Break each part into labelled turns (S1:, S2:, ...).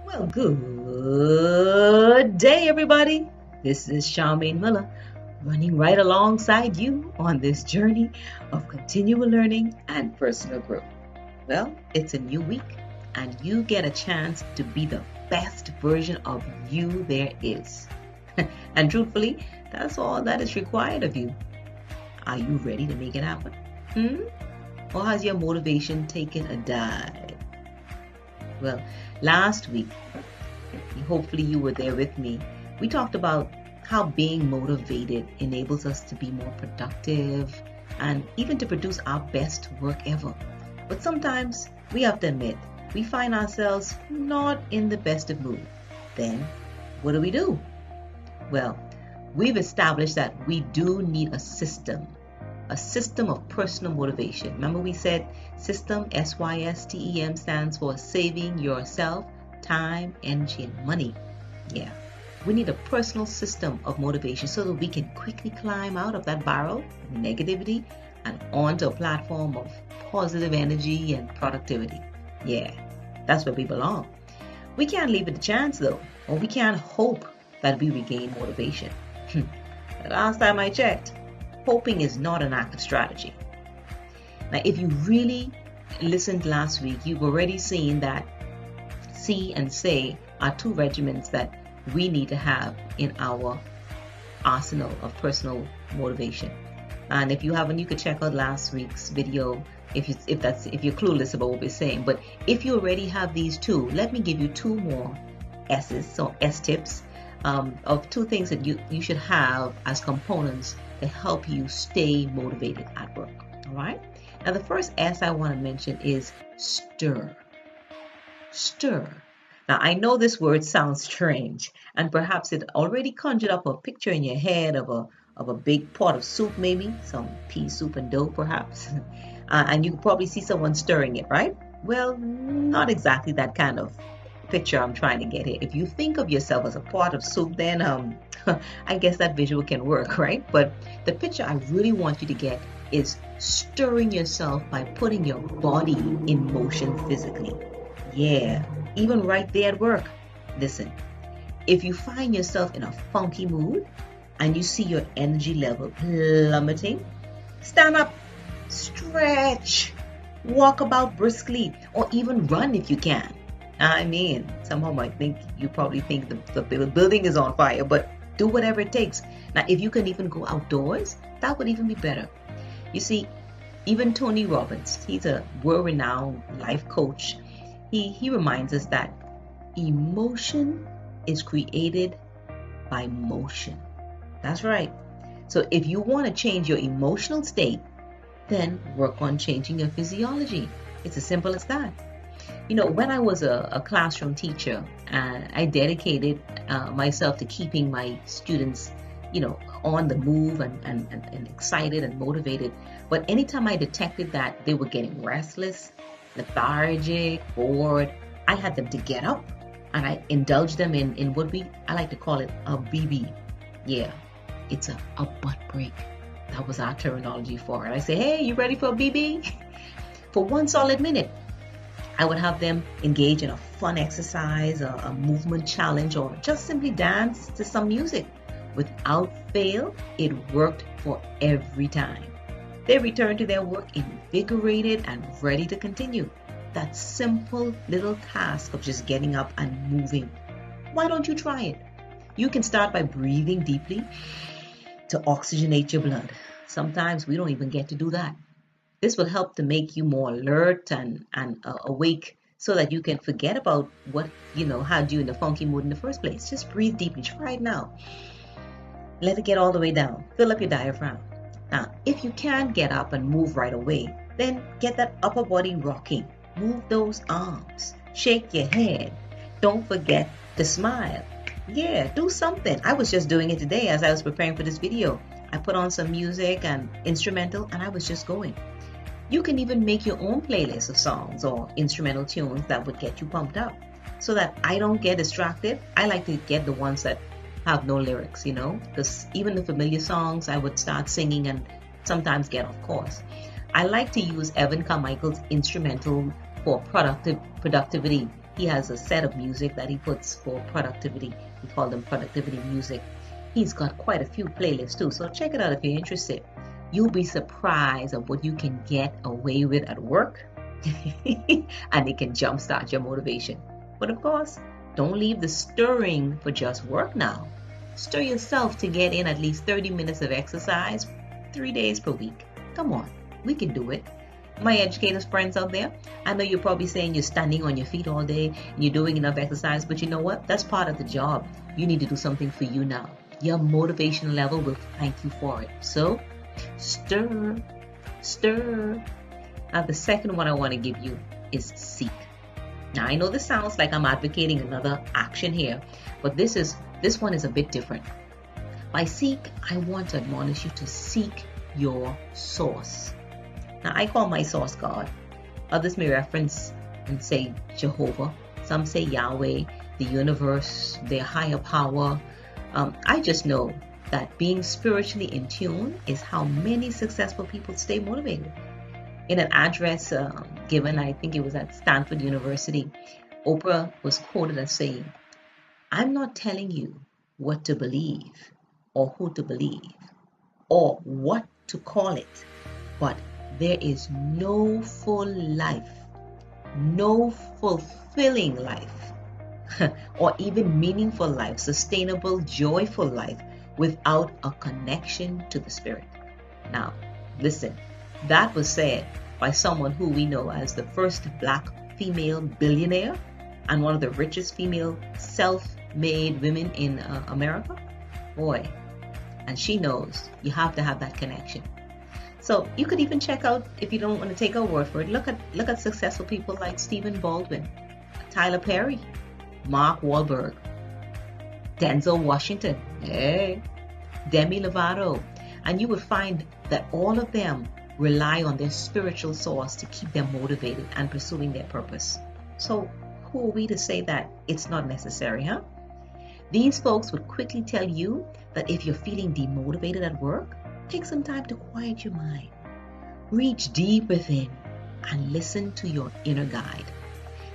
S1: Well, good day, everybody. This is Charmaine Miller running right alongside you on this journey of continual learning and personal growth. Well, it's a new week, and you get a chance to be the best version of you there is. And truthfully, that's all that is required of you. Are you ready to make it happen? Or has your motivation taken a dive? Well, last week, hopefully you were there with me, we talked about how being motivated enables us to be more productive and even to produce our best work ever. But sometimes we have to admit we find ourselves not in the best of mood. Then what do? Well, we've established that we do need a system of personal motivation. Remember we said system, SYSTEM, stands for saving yourself time, energy, and money. Yeah, we need a personal system of motivation so that we can quickly climb out of that barrel of negativity and onto a platform of positive energy and productivity. Yeah, that's where we belong. We can't leave it to chance though, or we can't hope that we regain motivation. The last time I checked, hoping is not an active strategy. Now, if you really listened last week, you've already seen that see and say are two regimens that we need to have in our arsenal of personal motivation. And if you haven't, you could check out last week's video if you're clueless about what we're saying. But if you already have these two, let me give you two more S's, so S tips of two things that you should have as components to help you stay motivated at work. All right. Now, the first S I want to mention is stir. Stir. Now, I know this word sounds strange, and perhaps it already conjured up a picture in your head of a big pot of soup, maybe some pea soup and dough, perhaps, and you can probably see someone stirring it, right? Well, not exactly that kind of picture I'm trying to get here. If you think of yourself as a pot of soup, then I guess that visual can work, right? But the picture I really want you to get is stirring yourself by putting your body in motion physically. Yeah, even right there at work. Listen, if you find yourself in a funky mood and you see your energy level plummeting, stand up, stretch, walk about briskly, or even run if you can. I mean, some might think you probably think the building is on fire, but do whatever it takes. Now, if you can even go outdoors, that would even be better. You see, even Tony Robbins, he's a world-renowned life coach. He reminds us that emotion is created by motion. That's right. So if you want to change your emotional state, then work on changing your physiology. It's as simple as that. You know, when I was a classroom teacher, I dedicated myself to keeping my students, on the move and excited and motivated. But anytime I detected that they were getting restless, lethargic, bored, I had them to get up and I indulged them in what I like to call it a BB. Yeah, it's a butt break. That was our terminology for it. I say, hey, you ready for a BB? For one solid minute, I would have them engage in a fun exercise, a movement challenge, or just simply dance to some music. Without fail, it worked for every time. They returned to their work invigorated and ready to continue. That simple little task of just getting up and moving. Why don't you try it? You can start by breathing deeply to oxygenate your blood. Sometimes we don't even get to do that. This will help to make you more alert and awake so that you can forget about what, had you in the funky mood in the first place. Just breathe deeply. Try it now. Let it get all the way down. Fill up your diaphragm. Now, if you can't get up and move right away, then get that upper body rocking. Move those arms. Shake your head. Don't forget to smile. Yeah, do something. I was just doing it today as I was preparing for this video. I put on some music and instrumental and I was just going. You can even make your own playlist of songs or instrumental tunes that would get you pumped up. So that I don't get distracted, I like to get the ones that have no lyrics, because even the familiar songs I would start singing and sometimes get off course. I like to use Evan Carmichael's instrumental for productivity. He has a set of music that he puts for productivity. We call them productivity music. He's got quite a few playlists too, so check it out if you're interested. You'll be surprised at what you can get away with at work and it can jumpstart your motivation. But of course, don't leave the stirring for just work now. Stir yourself to get in at least 30 minutes of exercise 3 days per week. Come on, we can do it. My educators friends out there, I know you're probably saying you're standing on your feet all day and you're doing enough exercise, but you know what? That's part of the job. You need to do something for you now. Your motivation level will thank you for it. So, stir. Now, the second one I want to give you is seek. Now, I know this sounds like I'm advocating another action here, but this one is a bit different. By seek, I want to admonish you to seek your source. Now, I call my source God. Others may reference and say Jehovah. Some say Yahweh, the universe, their higher power. I just know that being spiritually in tune is how many successful people stay motivated. In an address given, I think it was at Stanford University, Oprah was quoted as saying, "I'm not telling you what to believe or who to believe or what to call it, but there is no full life, no fulfilling life, or even meaningful life, sustainable, joyful life without a connection to the Spirit." Now, listen, that was said by someone who we know as the first Black female billionaire and one of the richest female self-made women in America. Boy, and she knows you have to have that connection. So you could even check out, if you don't want to take our word for it, look at successful people like Stephen Baldwin, Tyler Perry, Mark Wahlberg, Denzel Washington, Demi Lovato, and you would find that all of them rely on their spiritual source to keep them motivated and pursuing their purpose. So who are we to say that it's not necessary, huh? These folks would quickly tell you that if you're feeling demotivated at work, take some time to quiet your mind. Reach deep within and listen to your inner guide.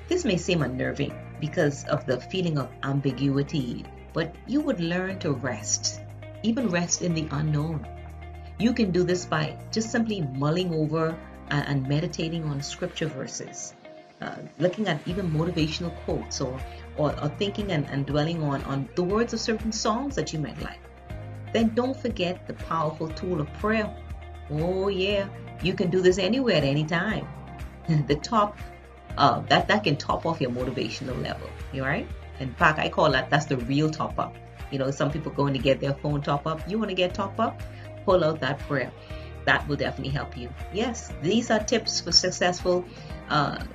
S1: This may seem unnerving because of the feeling of ambiguity, but you would learn to rest, even rest in the unknown. You can do this by just simply mulling over and meditating on scripture verses, looking at even motivational quotes or thinking and dwelling on the words of certain songs that you might like. Then don't forget the powerful tool of prayer. Oh yeah, you can do this anywhere at any time. That can top off your motivational level. You right? In fact, I call that's the real top up. You know, some people going to get their phone top up. You want to get top up? Pull out that prayer. That will definitely help you. Yes, these are tips for successful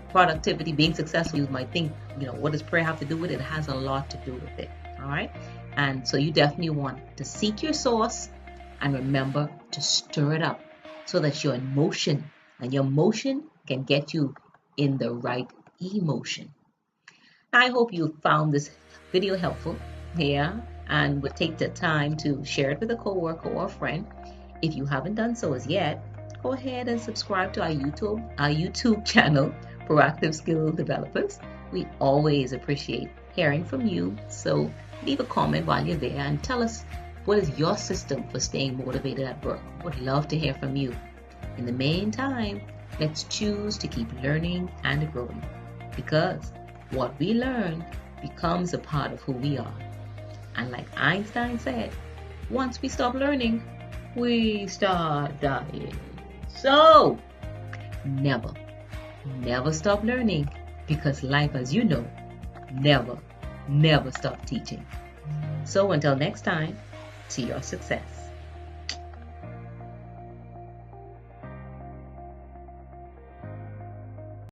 S1: productivity, being successful. You might think, what does prayer have to do with it? It has a lot to do with it. All right. And so you definitely want to seek your source and remember to stir it up so that you're in motion, and your motion can get you in the right emotion. I hope you found this video helpful here and would take the time to share it with a coworker or a friend. If you haven't done so as yet, go ahead and subscribe to our YouTube channel, Proactive Skill Developers. We always appreciate hearing from you. So leave a comment while you're there and tell us, what is your system for staying motivated at work? Would love to hear from you. In the meantime, let's choose to keep learning and growing, because what we learn becomes a part of who we are. And like Einstein said, once we stop learning, we start dying. So never stop learning, because life, as you know, never stop teaching. So until next time, to your success.